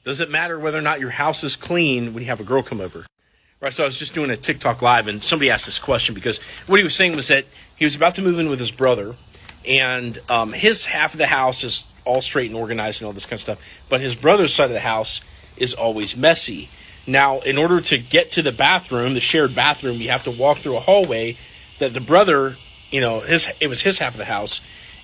Does it matter whether or not your house is clean when you have a girl come over? Right, so I was just doing a TikTok live and somebody asked this question because what he was saying was that he was about to move in with his brother and his half of the house is all straight and organized and all this kind of stuff, but his brother's side of the house is always messy. Now, in order to get to the bathroom, the shared bathroom, you have to walk through a hallway that the brother, it was his half of the house,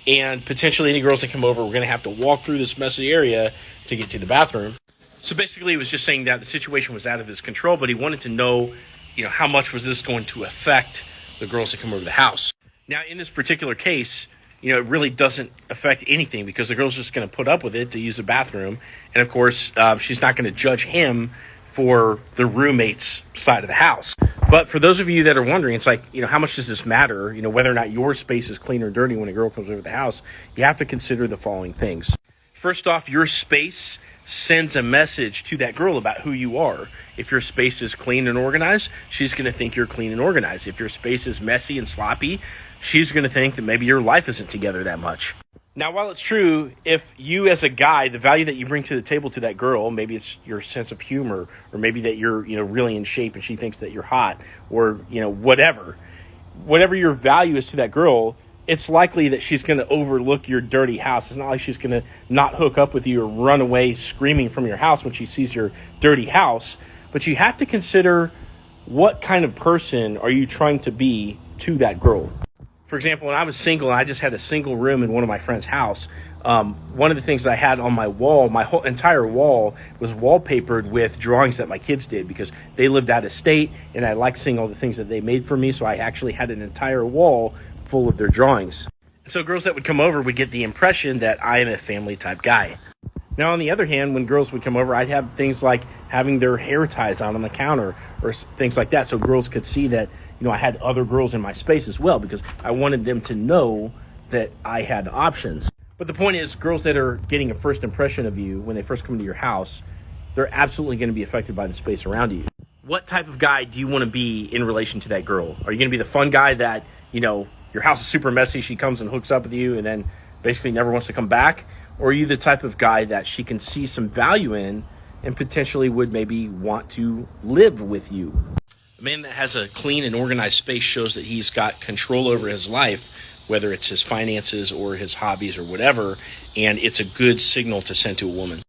and potentially any girls that come over were going to have to walk through this messy area to get to the bathroom. So basically, he was just saying that the situation was out of his control, but he wanted to know, how much was this going to affect the girls that come over the house. Now, in this particular case, it really doesn't affect anything because the girl's just going to put up with it to use the bathroom. And of course, she's not going to judge him for the roommate's side of the house. But for those of you that are wondering, it's like, how much does this matter? Whether or not your space is clean or dirty when a girl comes over the house, you have to consider the following things. First off, your space sends a message to that girl about who you are. If your space is clean and organized, she's going to think you're clean and organized. If your space is messy and sloppy, she's going to think that maybe your life isn't together that much. Now, while it's true, if you as a guy, the value that you bring to the table to that girl, maybe it's your sense of humor, or maybe that you're, really in shape and she thinks that you're hot, or, whatever your value is to that girl, it's likely that she's going to overlook your dirty house. It's not like she's going to not hook up with you or run away screaming from your house when she sees your dirty house. But you have to consider what kind of person are you trying to be to that girl. For example, when I was single and I just had a single room in one of my friend's house, one of the things that I had on my wall, my whole entire wall was wallpapered with drawings that my kids did because they lived out of state and I liked seeing all the things that they made for me. So I actually had an entire wall full of their drawings. So girls that would come over would get the impression that I am a family type guy. Now, on the other hand, when girls would come over, I'd have things like having their hair ties on the counter or things like that. So girls could see that, I had other girls in my space as well because I wanted them to know that I had options. But the point is, girls that are getting a first impression of you when they first come to your house, they're absolutely going to be affected by the space around you. What type of guy do you want to be in relation to that girl? Are you going to be the fun guy that, your house is super messy, she comes and hooks up with you and then basically never wants to come back? Or are you the type of guy that she can see some value in and potentially would maybe want to live with you? A man that has a clean and organized space shows that he's got control over his life, whether it's his finances or his hobbies or whatever, and it's a good signal to send to a woman.